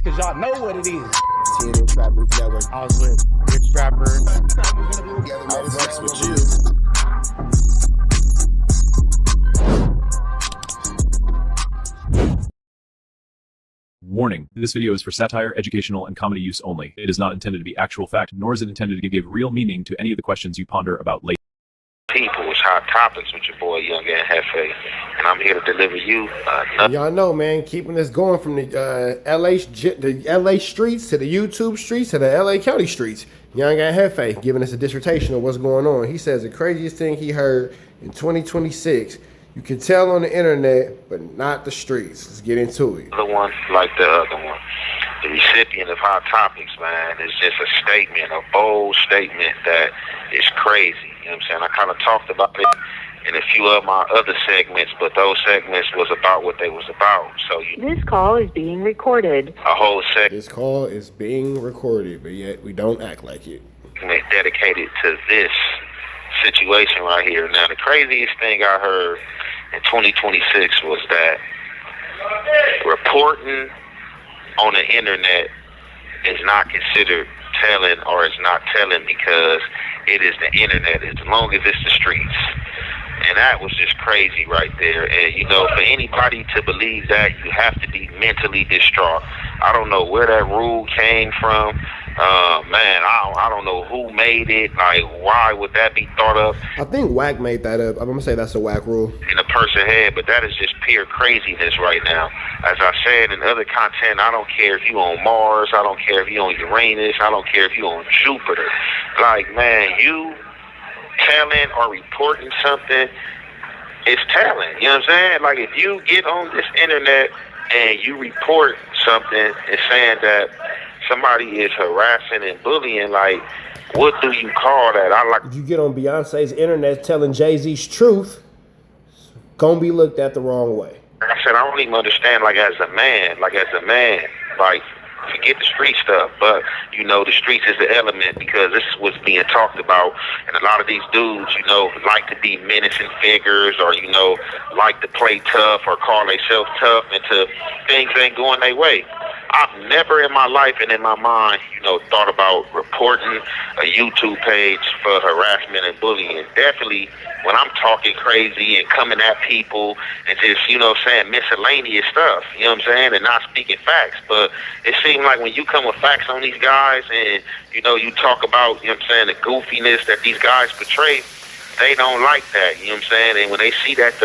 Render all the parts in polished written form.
Cause y'all know what it is. TNN Trap Music Network. I was with Rich Rapper. I fucks with you. Warning, this video is for satire, educational, and comedy use only. It is not intended to be actual fact, nor is it intended to give real meaning to any of the questions you ponder about late. People, it's Hot Topics with your boy Young and Hefe, and I'm here to deliver you Y'all know, man, keeping this going from the LA streets to the YouTube streets to the LA County streets. Young and Hefe giving us a dissertation of what's going on. He says the craziest thing he heard in 2026. You can tell on the internet, but not the streets. Let's get into it. The one like the other one. The recipient of Hot Topics, man, is just a statement, a bold statement that is crazy. You know what I'm saying? I kind of talked about it in a few of my other segments, but those segments was about what they was about. So This call is being recorded. A whole segment. This call is being recorded, but yet we don't act like it. Dedicated to this situation right here. Now, the craziest thing I heard in 2026 was that reporting on the internet is not considered telling, or it's not telling because it is the internet, as long as it's the streets. And that was just crazy right there. And, you know, for anybody to believe that, you have to be mentally distraught. I don't know where that rule came from. Man, I don't know who made it. Like, why would that be thought of? I think Wack made that up. I'm going to say that's a Wack rule. In a person's head, but that is just pure craziness right now. As I said in other content, I don't care if you on Mars, I don't care if you on Uranus, I don't care if you on Jupiter. Like, man, you telling or reporting something is telling. You know what I'm saying? Like, if you get on this internet and you report something and saying that somebody is harassing and bullying, like, what do you call that? If you get on Beyonce's internet telling Jay-Z's truth, it's gonna be looked at the wrong way. Like I said, I don't even understand, like, as a man, like, forget the street stuff, but, you know, the streets is the element because this is what's being talked about. And a lot of these dudes, you know, like to be menacing figures or, you know, like to play tough or call themselves tough until things ain't going their way. I've never in my life and in my mind, you know, thought about reporting a YouTube page for harassment and bullying. Definitely when I'm talking crazy and coming at people and just, you know, saying miscellaneous stuff, you know what I'm saying, and not speaking facts. But it seemed like when you come with facts on these guys and, you know, you talk about, you know what I'm saying, the goofiness that these guys portray, they don't like that, you know what I'm saying? And when they see that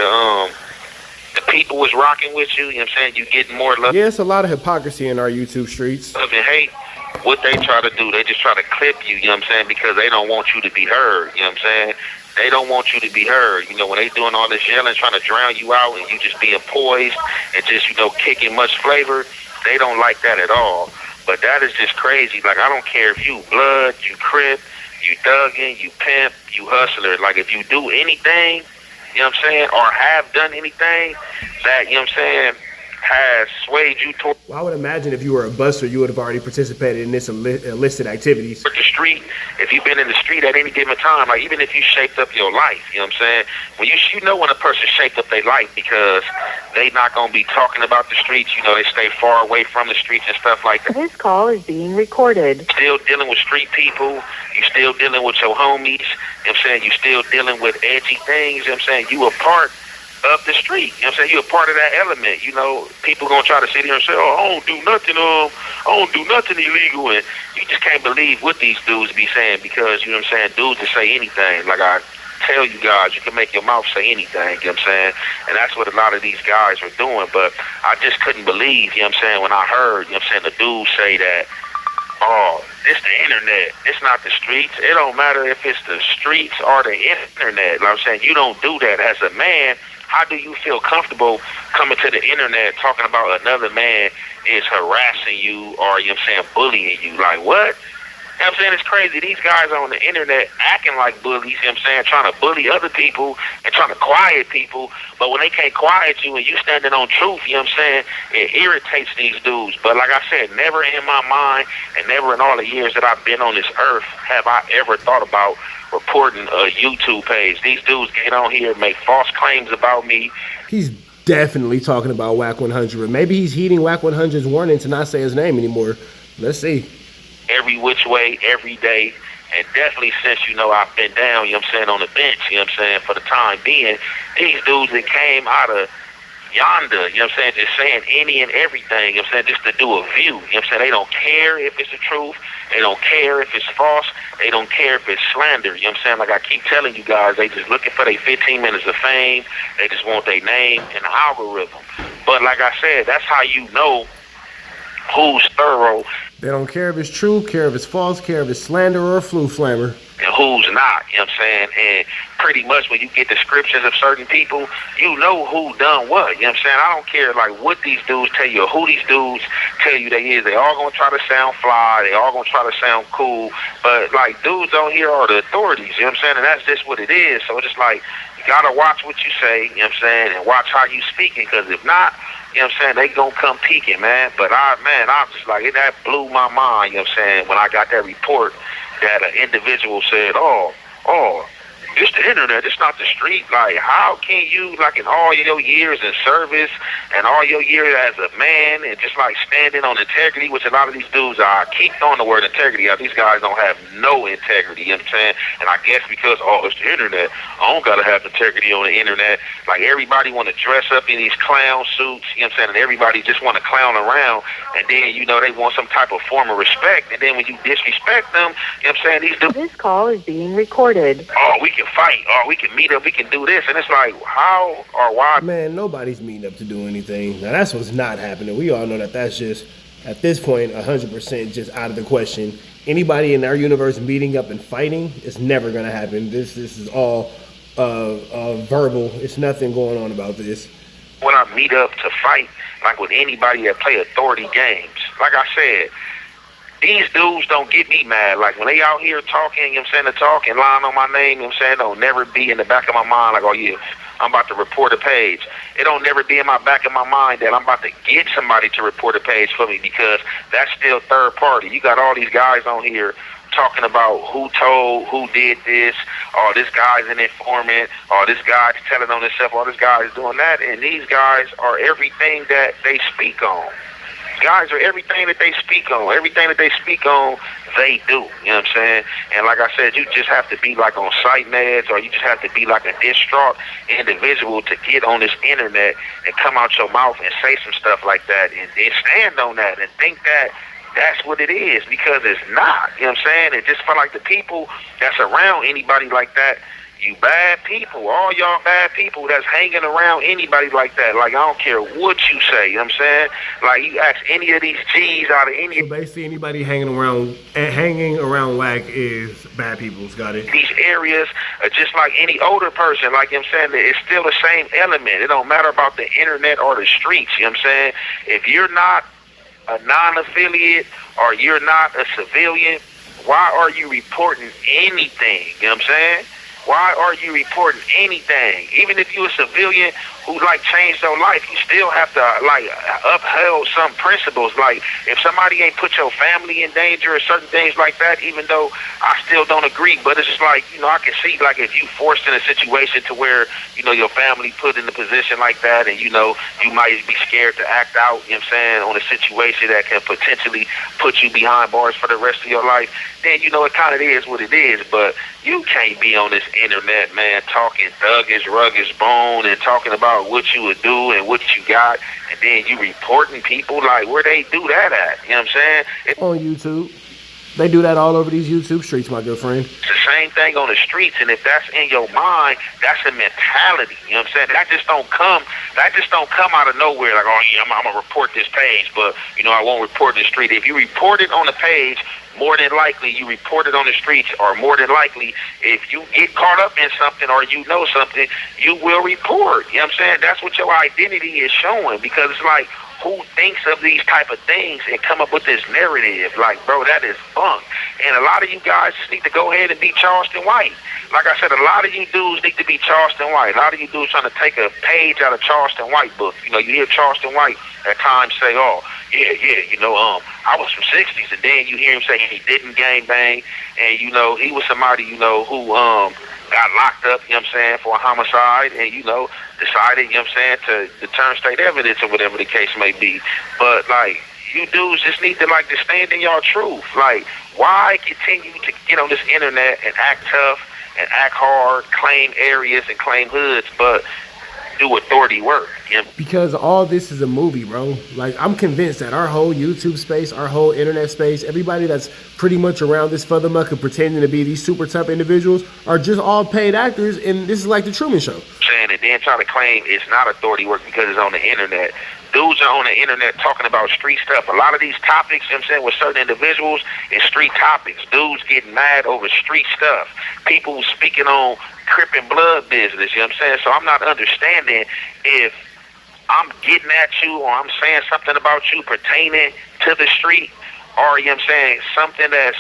the people was rocking with you, you know what I'm saying, you get more love. Yeah, it's a lot of hypocrisy in our YouTube streets. Love and hate. What they try to do, they just try to clip you, you know what I'm saying, because they don't want you to be heard, you know what I'm saying? They don't want you to be heard. You know, when they doing all this yelling, trying to drown you out and you just being poised and just, you know, kicking much flavor, they don't like that at all. But that is just crazy. Like, I don't care if you blood, you crip, you thuggin', you pimp, you hustler. Like, if you do anything, you know what I'm saying, or have done anything that, you know what I'm saying, has swayed you toward. Well, I would imagine if you were a buster, you would have already participated in this illicit activities. The street, if you've been in the street at any given time, like even if you shaped up your life, you know what I'm saying? When you know when a person shaped up their life because they not going to be talking about the streets, you know, they stay far away from the streets and stuff like that. This call is being recorded. Still dealing with street people, you still dealing with your homies, you know what I'm saying? You still dealing with edgy things, you know what I'm saying? You a part of the street, you know what I'm saying? You're a part of that element, you know. People gonna try to sit here and say, oh, I don't do nothing, I don't do nothing illegal, and you just can't believe what these dudes be saying because, you know what I'm saying, dudes will say anything. Like I tell you guys, you can make your mouth say anything, you know what I'm saying? And that's what a lot of these guys are doing, but I just couldn't believe, you know what I'm saying, when I heard, you know what I'm saying, the dudes say that, oh, it's the internet, it's not the streets. It don't matter if it's the streets or the internet. Like I'm saying, you don't do that as a man. How do you feel comfortable coming to the internet talking about another man is harassing you or, you know what I'm saying, bullying you? Like, what? You know what I'm saying? It's crazy. These guys are on the internet acting like bullies, you know what I'm saying, trying to bully other people and trying to quiet people. But when they can't quiet you and you standing on truth, you know what I'm saying, it irritates these dudes. But like I said, never in my mind and never in all the years that I've been on this earth have I ever thought about reporting a YouTube page. These dudes get on here, make false claims about me. He's definitely talking about Whack 100. Maybe he's heeding Whack 100's warning to not say his name anymore. Let's see. Every which way, every day. And definitely since, I've been down, on the bench, for the time being, these dudes that came out of yonder, just saying any and everything, just to do a view, they don't care if it's the truth, they don't care if it's false, they don't care if it's slander, like I keep telling you guys, they just looking for their 15 minutes of fame, they just want their name and the algorithm. But like I said, that's how you know who's thorough. They don't care if it's true, care if it's false, care if it's slander or a flu flammer. And who's not, and pretty much when you get descriptions of certain people, you know who done what, I don't care like what these dudes tell you or who these dudes tell you they is. They all gonna try to sound fly, they all gonna try to sound cool, but like dudes on here are the authorities, and that's just what it is. So it's just like, you gotta watch what you say, and watch how you speaking, because if not, they gonna come peeking, man. But I'm just like, that blew my mind, when I got that report that an individual said, oh, it's the internet, it's not the street. Like, how can you, like, in all your years in service and all your years as a man and just, like, standing on integrity, which a lot of these dudes are, I keep throwing the word integrity out. These guys don't have no integrity, And I guess because, it's the internet, I don't got to have integrity on the internet. Like, everybody want to dress up in these clown suits, and everybody just want to clown around. And then, they want some type of form of respect. And then when you disrespect them, these dudes. This call is being recorded. Oh, we can fight, or we can meet up, we can do this, and it's like, how or why? Man, nobody's meeting up to do anything. Now that's what's not happening. We all know that that's just, at this point, 100% just out of the question. Anybody in our universe meeting up and fighting, it's never gonna happen. This is all verbal. It's nothing going on about this. When I meet up to fight, like with anybody that play authority games, like I said, these dudes don't get me mad. Like, when they out here talking, to talk and lying on my name, don't never be in the back of my mind like, oh, yeah, I'm about to report a page. It don't never be in my back of my mind that I'm about to get somebody to report a page for me, because that's still third party. You got all these guys on here talking about who told, who did this, or this guy's an informant, or this guy's telling on himself, or this guy's doing that, and these guys are everything that they speak on. Guys are everything that they speak on. Everything that they speak on, they do. And like I said, you just have to be like on sight meds, or you just have to be like a distraught individual to get on this internet and come out your mouth and say some stuff like that and stand on that and think that that's what it is, because it's not. And just for like the people that's around anybody like that, you bad people, all y'all bad people that's hanging around anybody like that. Like, I don't care what you say, Like, you ask any of these G's out of any... So basically, anybody hanging around Whack is bad people's, got it? These areas are just like any older person, like, it's still the same element. It don't matter about the internet or the streets, If you're not a non-affiliate or you're not a civilian, why are you reporting anything, Why are you reporting anything? Even if you're a civilian who, like, changed your life, you still have to, like, uphold some principles. Like, if somebody ain't put your family in danger or certain things like that, even though I still don't agree, but it's just like, I can see, like, if you forced in a situation to where, your family put in a position like that, and, you might be scared to act out, on a situation that can potentially put you behind bars for the rest of your life, then, it kind of is what it is. But you can't be on this internet, man, talking thuggish, ruggish bone and talking about what you would do and what you got, and then you reporting people, like, where they do that at, On YouTube. They do that all over these YouTube streets, my good friend. It's the same thing on the streets, and if that's in your mind, that's a mentality, That just don't come out of nowhere, like, oh, yeah, I'm going to report this page, but, I won't report the street. If you report it on the page, more than likely you report it on the streets, or more than likely if you get caught up in something or something, you will report. That's what your identity is showing, because it's like, who thinks of these type of things and come up with this narrative? Like, bro, that is bunk. And a lot of you guys just need to go ahead and be Charleston White. Like I said, a lot of you dudes need to be Charleston White. A lot of you dudes trying to take a page out of Charleston White book. You hear Charleston White, at times say, oh, yeah, I was from 60s, and then you hear him say he didn't gangbang, and, he was somebody, who, got locked up, for a homicide, and, decided, to turn state evidence or whatever the case may be. But, like, you dudes just need to, like, to stand in your truth. Like, why continue to get on this internet and act tough and act hard, claim areas and claim hoods, but do authority work? Because all this is a movie, bro. Like, I'm convinced that our whole YouTube space, our whole internet space, everybody that's pretty much around this furthermuck and pretending to be these super tough individuals are just all paid actors, and this is like the Truman Show. Saying and then trying to claim it's not authority work because it's on the internet. Dudes are on the internet talking about street stuff. A lot of these topics, with certain individuals, is street topics. Dudes getting mad over street stuff. People speaking on Crip and Blood business, So I'm not understanding if I'm getting at you or I'm saying something about you pertaining to the street, or, something that's,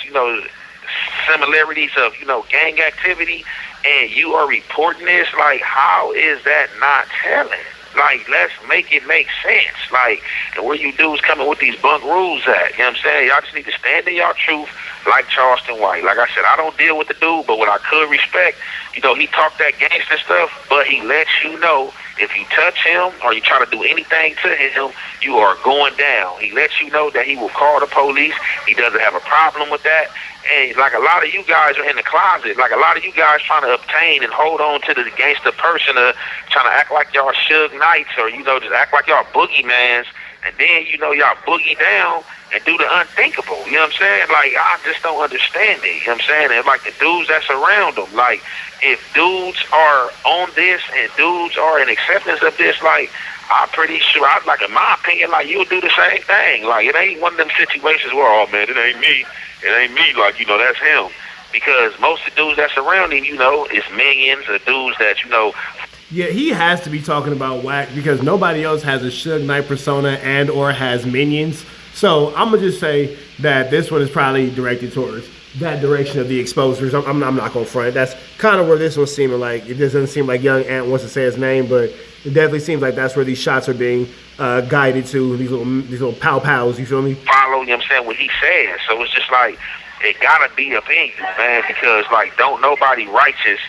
similarities of, gang activity, and you are reporting this. Like, how is that not telling? Like, let's make it make sense. Like, and where you dudes coming with these bunk rules at? Y'all just need to stand in your truth like Charleston White. Like I said, I don't deal with the dude, but what I could respect, he talk that gangster stuff, but he lets you know if you touch him or you try to do anything to him, you are going down. He lets you know that he will call the police. He doesn't have a problem with that. And like a lot of you guys are in the closet, like a lot of you guys trying to obtain and hold on to the gangster person, trying to act like y'all Suge Knights or, just act like y'all boogeyman's, and then, y'all boogie down and do the unthinkable. Like, I just don't understand it. And like the dudes that's around them, like, if dudes are on this and dudes are in acceptance of this, like, I'm pretty sure, like, in my opinion, like, you'll do the same thing. Like, it ain't one of them situations where, oh, man, it ain't me. It ain't me, like, that's him. Because most of the dudes that's around him, is millions of dudes that, Yeah, he has to be talking about whack because nobody else has a Suge Knight persona and or has minions. So I'm going to just say that this one is probably directed towards that direction of the exposers. I'm not going to front. That's kind of where this one's seeming like. It doesn't seem like Young Ant wants to say his name, but it definitely seems like that's where these shots are being guided to, these little pow-pows, you feel me? Follow, what he says. So it's just like, it gotta be up in you, man, because, like, don't nobody righteous,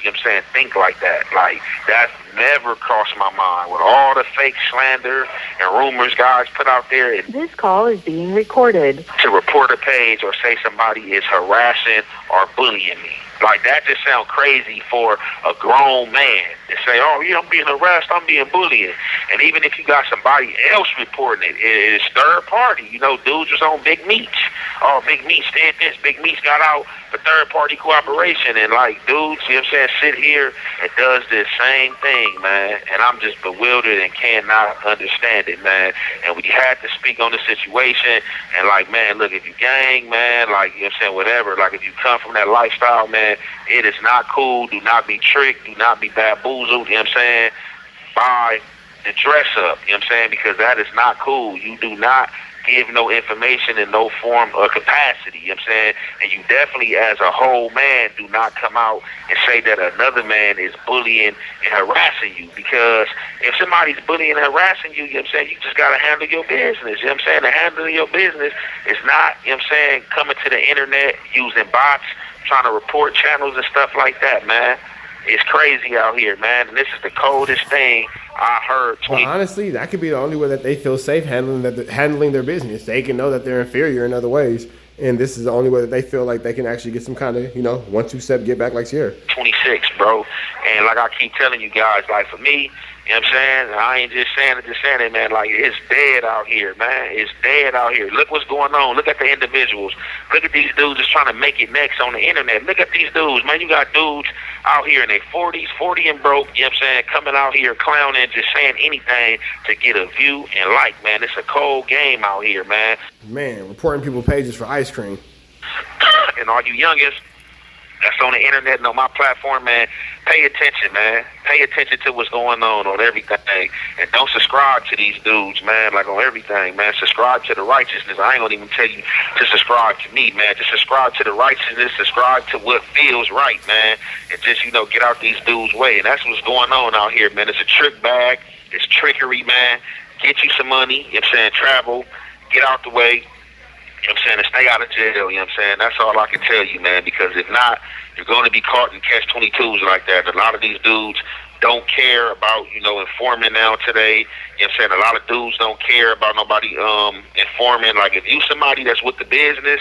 think like that. Like, that never crossed my mind with all the fake slander and rumors guys put out there. This call is being recorded. To report a page or say somebody is harassing or bullying me. Like, that just sounds crazy for a grown man to say, oh, yeah, I'm being harassed, I'm being bullied. And even if you got somebody else reporting it, it's third party. Dudes was on Big Meats. Oh, Big Meats did this, Big Meats got out for third party cooperation. And, like, dudes, sit here and does this same thing, man. And I'm just bewildered and cannot understand it, man. And we had to speak on the situation. And, like, man, look, if you gang, man, like, whatever, like, if you come from that lifestyle, man, it is not cool. Do not be tricked. Do not be bamboozled, by the dress up, because that is not cool. You do not give no information in no form or capacity, and you definitely as a whole man do not come out and say that another man is bullying and harassing you, because if somebody's bullying and harassing you, you just got to handle your business, and handling your business is not, coming to the internet using bots, trying to report channels and stuff like that, man. It's crazy out here, man, and this is the coldest thing I heard. Well, honestly, that could be the only way that they feel safe handling their business. They can know that they're inferior in other ways, and this is the only way that they feel like they can actually get some kind of, 1-2 step get back like Sierra. 26, bro, and like I keep telling you guys, like, for me, I ain't just saying it, man. Like, it's dead out here, man. It's dead out here. Look what's going on. Look at the individuals. Look at these dudes just trying to make it next on the internet. Look at these dudes, man. You got dudes out here in their 40s, 40 and broke, coming out here clowning, just saying anything to get a view and like, man. It's a cold game out here, man. Man, reporting people pages for ice cream. And all you youngest that's on the internet and on my platform, man, pay attention, man. Pay attention to what's going on everything. And don't subscribe to these dudes, man, like on everything, man. Subscribe to the righteousness. I ain't gonna even tell you to subscribe to me, man. Just subscribe to the righteousness. Subscribe to what feels right, man. And just, get out these dudes' way. And that's what's going on out here, man. It's a trick bag. It's trickery, man. get you some money, you know what I'm saying, travel, get out the way, you know what I'm saying, and stay out of jail, you know what I'm saying. That's all I can tell you, man, because if not, you're going to be caught in catch-22s like that. A lot of these dudes don't care about, informing now today. You know what I'm saying? A lot of dudes don't care about nobody informing. Like, if you somebody that's with the business,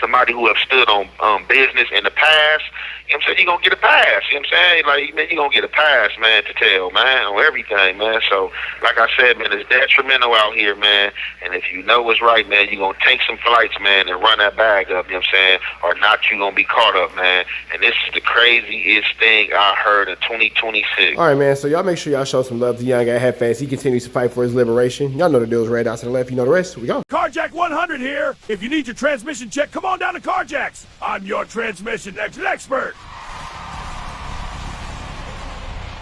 somebody who have stood on business in the past, you know what I'm saying, you're going to get a pass. You know what I'm saying? Like, man, you're going to get a pass, man, to tell, man, on everything, man. So, like I said, man, it's detrimental out here, man. And if you know what's right, man, you're going to take some flights, man, and run that bag up, you know what I'm saying? Or not, you're going to be caught up, man. And this is the craziest thing I heard in 2026. All right, man. So y'all make sure y'all show some love to young guy Headfast. He continues to fight for his liberation. Y'all know the deal's red out to the left. You know the rest. We go. Carjack 100 here. If you need your transmission check, come on down to Carjacks. I'm your transmission expert.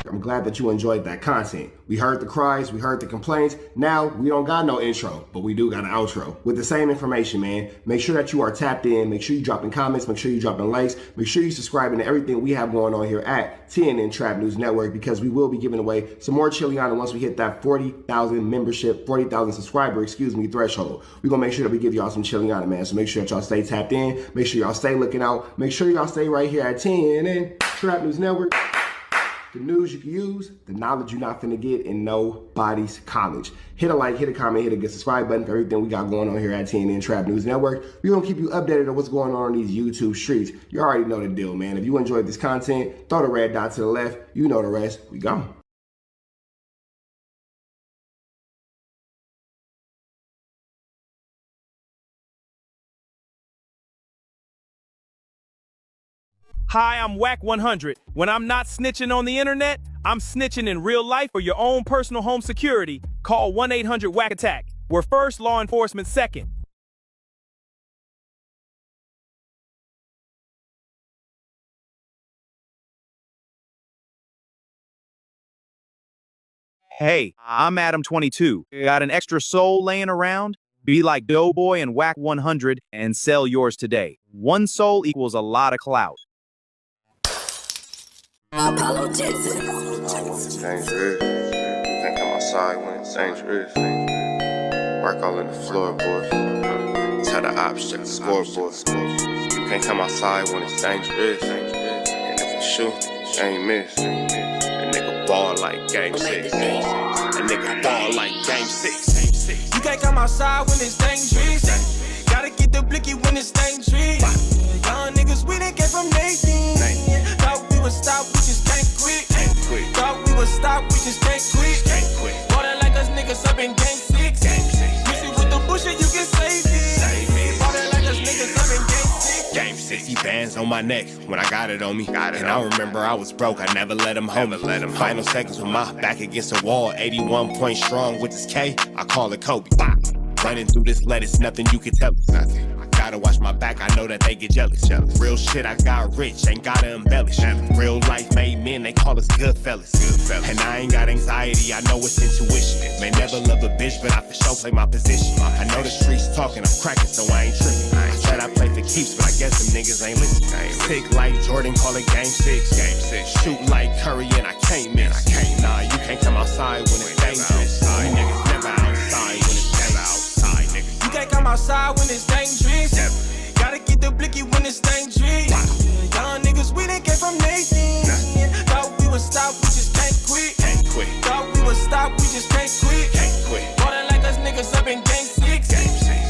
I'm glad that you enjoyed that content. We heard the cries, we heard the complaints. Now, we don't got no intro, but we do got an outro. With the same information, man. Make sure that you are tapped in. Make sure you dropping comments. Make sure you dropping likes. Make sure you subscribing to everything we have going on here at TNN Trap News Network, because we will be giving away some more Chiliana once we hit that 40,000 membership, 40,000 subscriber, threshold. We're going to make sure that we give y'all some Chiliana, man. So make sure that y'all stay tapped in. Make sure y'all stay looking out. Make sure y'all stay right here at TNN Trap News Network. The news you can use, the knowledge you're not finna get in nobody's college. Hit a like, hit a comment, hit a good subscribe button for everything we got going on here at TNN Trap News Network. We're gonna keep you updated on what's going on these YouTube streets. You already know the deal, man. If you enjoyed this content, throw the red dot to the left. You know the rest. We go. Hi, I'm Whack 100. When I'm not snitching on the internet, I'm snitching in real life for your own personal home security. Call 1-800-WACK-ATTACK. We're first, law enforcement second. Hey, I'm Adam22. Got an extra soul laying around? Be like Doughboy and Whack 100 and sell yours today. One soul equals a lot of clout. Apollo Jackson. It's dangerous. Can't come outside when it's dangerous. Work all in the floorboard. Tell the ops check the scoreboard. You can't come outside when it's dangerous. And if you shoot, you ain't miss. A nigga ball like game 6. A nigga ball like game 6. You can't come outside when it's dangerous. Gotta get the blicky when it's dangerous. Young niggas, we didn't get from Nathan. Thought we would stop, we just can't quit. Thought we would stop, we just can't quit. Bought it like us niggas up in game 6. Miss it with the bullshit, you can save it. Bought it like us niggas up in game 6. Game 60 bands on my neck when I got it on me. And I remember I was broke, I never let him hold me. Final seconds with my back against the wall. 81 points strong with this K, I call it Kobe. Running through this lettuce, nothing you can tell us. Nothing. Gotta watch my back, I know that they get jealous. Real shit, I got rich, ain't gotta embellish. Real life made men, they call us good fellas. And I ain't got anxiety, I know it's intuition. May never love a bitch, but I for sure play my position. I know the streets talking, I'm cracking, so I ain't tripping. I said I play for keeps, but I guess them niggas ain't listening. Sick like Jordan, call it game 6. Shoot like Curry, and I can't miss. Nah, you can't come outside when it's dangerous. You niggas never outside when it's outside, nigga. You can't come outside when it's dangerous. Gotta get the blicky when it's dangerous. Young niggas, we didn't get from Nathan. Thought we would stop, we just can't quit. Thought we would stop, we just can't quit. Bought it like us niggas up in game 6.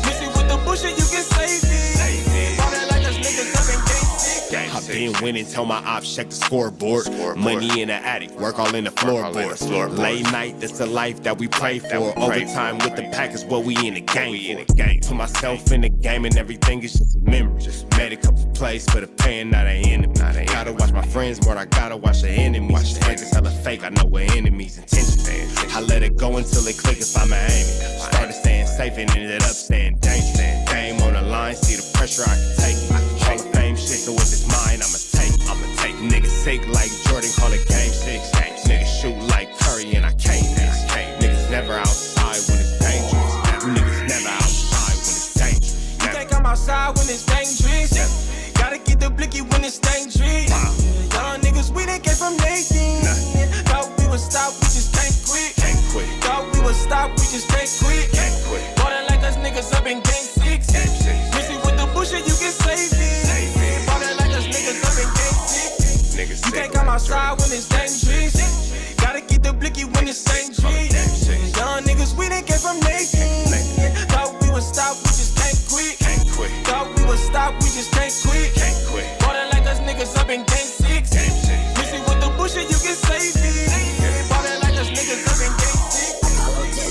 Miss it with the bullshit, you can save it. Bought it like us niggas up in game 6. I've been winning, tell my ops check the scoreboard. Money in the attic, work all in the floorboard. Late night, that's the life that we pray for. Overtime with the pack is what we in the game for. Put myself in the game and everything is just a memory. Just made a couple plays for the pain, not an enemy. Gotta watch my friends more, I gotta watch the enemies. Friends is hella fake, I know we're enemies' intentions. I let it go until it click if I'm aiming. Started staying safe and ended up staying dangerous. Game on the line, see the pressure I can take. Hall of Fame shit, so if it's mine, I'ma take. Niggas sick like Jordan, call it game 6. Niggas shoot like Curry, and I can't miss. Niggas never outside when it's dangerous. You niggas never outside when it's dangerous. You can't come outside when it's dangerous. Gotta get the blicky when it's dangerous. Young niggas, we didn't get from Nathan. Thought we would stop, we just can't quit. Thought we would stop, we just just can't quit. Ballin' like us niggas up in Gang 6. Missy with the bullshit, you can save it. Ballin' like us niggas up in Gang 6. You can't come outside when it's dangerous. Gotta get the blicky when it's dangerous. Young niggas, we didn't get from Nathan. Thought we would stop, we just can't quit. Thought we would stop, we just can't quit. Ballin' like us niggas up in Gang 6. Missy with the bullshit, you can save it. Ballin' like us niggas up in Gang 6.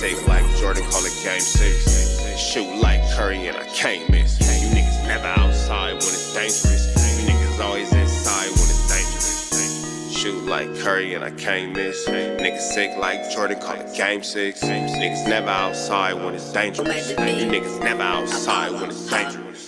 Safe like Jordan, call it game 6. Shoot like Curry and I can't miss. You niggas never outside when it's dangerous. You niggas always inside when it's dangerous. Shoot like Curry and I can't miss. Niggas sick like Jordan, call it game 6. Niggas never outside when it's dangerous. You niggas never outside when it's dangerous.